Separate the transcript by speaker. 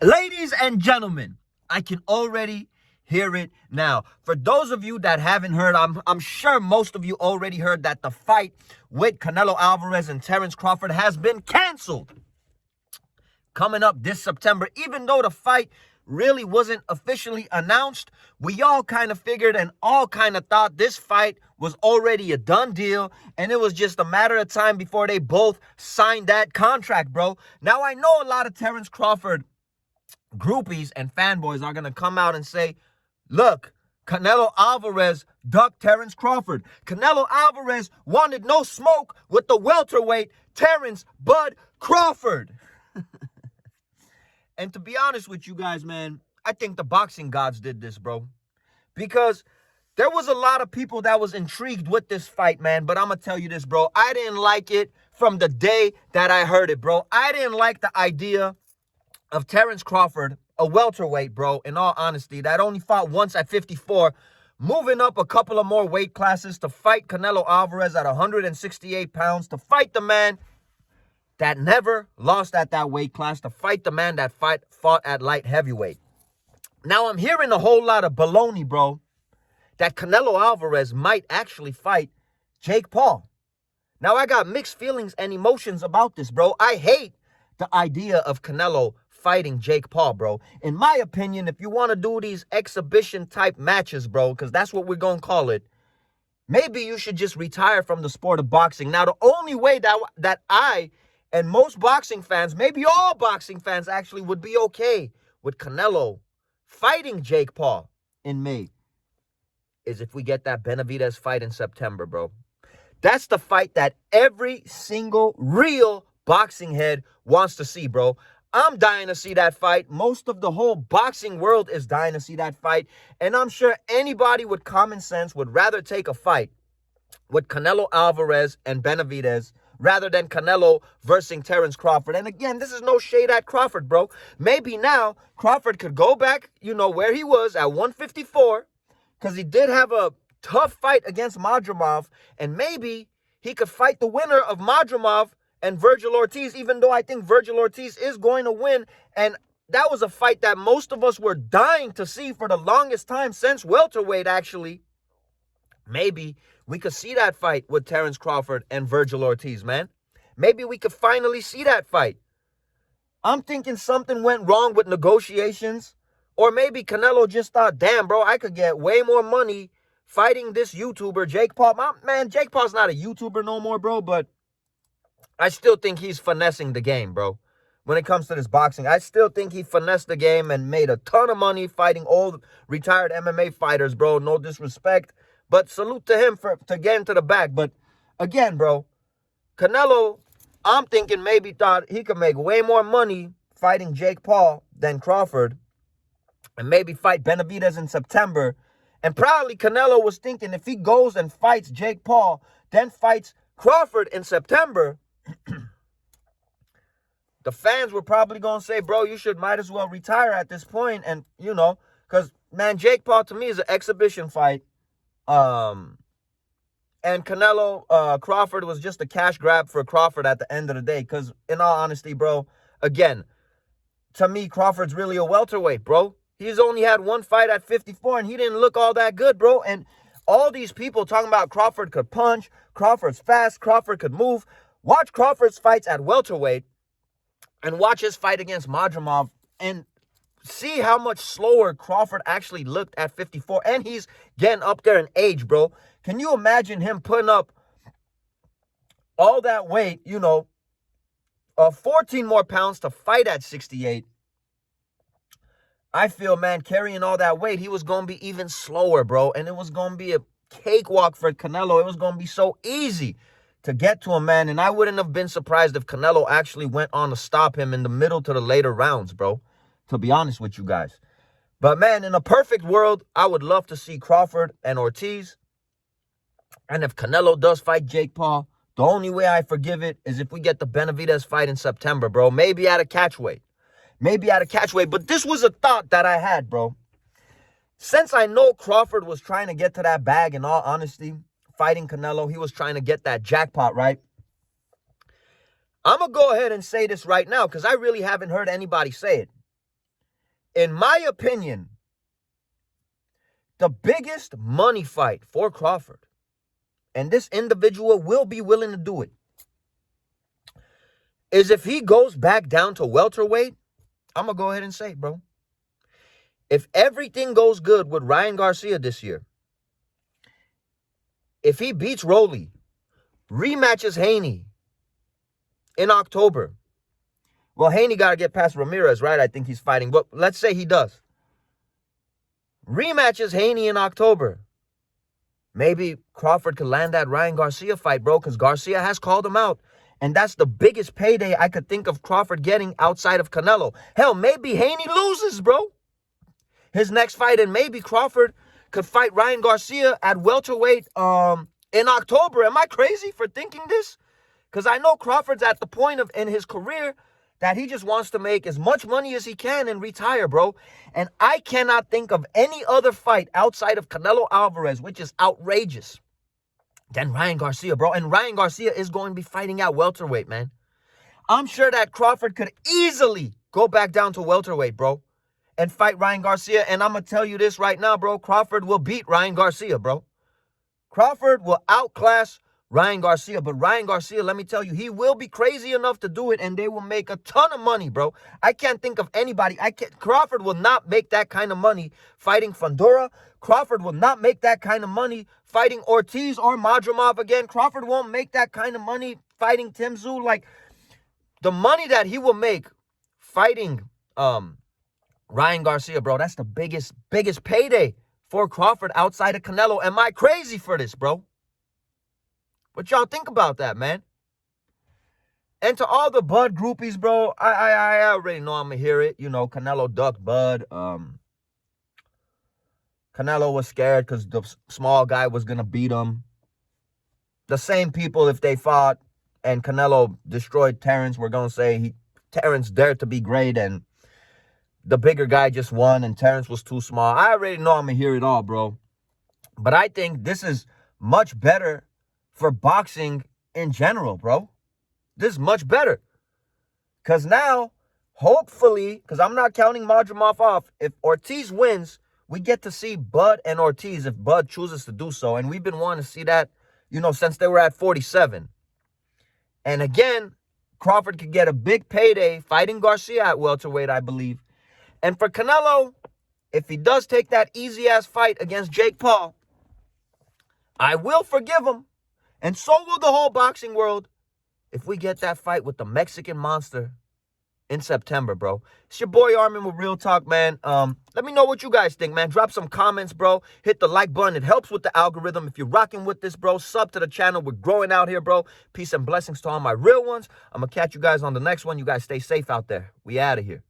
Speaker 1: Ladies and gentlemen, I can already hear it now. For those of you that haven't heard, I'm sure most of you already heard that the fight with Canelo Alvarez and Terence Crawford has been canceled. Coming up this September, even though the fight really wasn't officially announced, we all kind of figured and all kind of thought this fight was already a done deal, and it was just a matter of time before they both signed that contract, bro. Now, I know a lot of Terence Crawford groupies and fanboys are going to come out and say, look, Canelo Alvarez ducked Terence Crawford. Canelo Alvarez wanted no smoke with the welterweight Terence Bud Crawford. And to be honest with you guys, man, I think the boxing gods did this, bro. Because there was a lot of people that was intrigued with this fight, man. But I'm going to tell you this, bro. I didn't like it from the day that I heard it, bro. I didn't like the idea of Terence Crawford, a welterweight, bro, in all honesty, that only fought once at 54, moving up a couple of more weight classes to fight Canelo Alvarez at 168 pounds, to fight the man that never lost at that weight class, to fight the man that fought at light heavyweight. Now, I'm hearing a whole lot of baloney, bro, that Canelo Alvarez might actually fight Jake Paul. Now, I got mixed feelings and emotions about this, bro. I hate the idea of Canelo fighting Jake Paul, bro. In my opinion, if you want to do these exhibition-type matches, bro, because that's what we're going to call it, maybe you should just retire from the sport of boxing. Now, the only way that I and most boxing fans, maybe all boxing fans actually, would be okay with Canelo fighting Jake Paul in May is if we get that Benavidez fight in September, bro. That's the fight that every single real boxing head wants to see, bro. I'm dying to see that fight. Most of the whole boxing world is dying to see that fight. And I'm sure anybody with common sense would rather take a fight with Canelo Alvarez and Benavidez rather than Canelo versus Terence Crawford. And again, this is no shade at Crawford, bro. Maybe now Crawford could go back, where he was at 154, because he did have a tough fight against Madrimov, and maybe he could fight the winner of Madrimov and Virgil Ortiz, even though I think Virgil Ortiz is going to win. And that was a fight that most of us were dying to see for the longest time, since welterweight, actually. Maybe we could see that fight with Terence Crawford and Virgil Ortiz, man. Maybe we could finally see that fight. I'm thinking something went wrong with negotiations. Or maybe Canelo just thought, damn, bro, I could get way more money fighting this YouTuber, Jake Paul. Man, Jake Paul's not a YouTuber no more, bro, but I still think he's finessing the game, bro. When it comes to this boxing, I still think he finessed the game and made a ton of money fighting old retired MMA fighters, bro. No disrespect, but salute to him for getting to the back. But again, bro, Canelo, I'm thinking maybe thought he could make way more money fighting Jake Paul than Crawford, and maybe fight Benavidez in September. And probably Canelo was thinking if he goes and fights Jake Paul, then fights Crawford in September, the fans were probably going to say, bro, you might as well retire at this point. And, because, man, Jake Paul to me is an exhibition fight. And Canelo Crawford was just a cash grab for Crawford at the end of the day. Because, in all honesty, bro, again, to me, Crawford's really a welterweight, bro. He's only had one fight at 54, and he didn't look all that good, bro. And all these people talking about Crawford could punch, Crawford's fast, Crawford could move. Watch Crawford's fights at welterweight and watch his fight against Madrimov and see how much slower Crawford actually looked at 54. And he's getting up there in age, bro. Can you imagine him putting up all that weight, 14 more pounds to fight at 68? I feel, man, carrying all that weight, he was going to be even slower, bro. And it was going to be a cakewalk for Canelo. It was going to be so easy to get to him, man. And I wouldn't have been surprised if Canelo actually went on to stop him in the middle to the later rounds, bro. To be honest with you guys. But, man, in a perfect world, I would love to see Crawford and Ortiz. And if Canelo does fight Jake Paul, the only way I forgive it is if we get the Benavidez fight in September, bro. Maybe at a catchweight. But this was a thought that I had, bro. Since I know Crawford was trying to get to that bag, in all honesty, fighting Canelo, he was trying to get that jackpot, right? I'm going to go ahead and say this right now because I really haven't heard anybody say it. In my opinion, the biggest money fight for Crawford, and this individual will be willing to do it, is if he goes back down to welterweight. I'm going to go ahead and say it, bro. If everything goes good with Ryan Garcia this year, if he beats Rolly, rematches Haney in October. Well, Haney got to get past Ramirez, right? I think he's fighting. But let's say he does. Rematches Haney in October. Maybe Crawford could land that Ryan Garcia fight, bro, because Garcia has called him out. And that's the biggest payday I could think of Crawford getting outside of Canelo. Hell, maybe Haney loses, bro. His next fight, and maybe Crawford could fight Ryan Garcia at welterweight in October. Am I crazy for thinking this? Because I know Crawford's at the point in his career that he just wants to make as much money as he can and retire, bro. And I cannot think of any other fight outside of Canelo Alvarez, which is outrageous, than Ryan Garcia, bro. And Ryan Garcia is going to be fighting at welterweight, man. I'm sure that Crawford could easily go back down to welterweight, bro, and fight Ryan Garcia. And I'm going to tell you this right now, bro. Crawford will beat Ryan Garcia, bro. Crawford will outclass Ryan Garcia. But Ryan Garcia, let me tell you, he will be crazy enough to do it, and they will make a ton of money, bro. I can't think of anybody. Crawford will not make that kind of money fighting Fundora. Crawford will not make that kind of money fighting Ortiz or Madrimov again. Crawford won't make that kind of money fighting Tim Tszyu. Like, the money that he will make fighting Ryan Garcia, bro, that's the biggest payday for Crawford outside of Canelo. Am I crazy for this, bro? What y'all think about that, man? And to all the Bud groupies, bro, I already know I'm going to hear it. You know, Canelo ducked Bud. Canelo was scared because the small guy was going to beat him. The same people, if they fought and Canelo destroyed Terence, were going to say Terence dared to be great and the bigger guy just won and Terence was too small. I already know I'm going to hear it all, bro. But I think this is much better for boxing in general, bro. This is much better. Because now, hopefully, because I'm not counting Madrimov off, if Ortiz wins, we get to see Bud and Ortiz if Bud chooses to do so. And we've been wanting to see that, you know, since they were at 47. And again, Crawford could get a big payday fighting Garcia at welterweight, I believe. And for Canelo, if he does take that easy-ass fight against Jake Paul, I will forgive him. And so will the whole boxing world if we get that fight with the Mexican monster in September, bro. It's your boy Armin with Real Talk, man. Let me know what you guys think, man. Drop some comments, bro. Hit the like button. It helps with the algorithm. If you're rocking with this, bro, sub to the channel. We're growing out here, bro. Peace and blessings to all my real ones. I'm going to catch you guys on the next one. You guys stay safe out there. We out of here.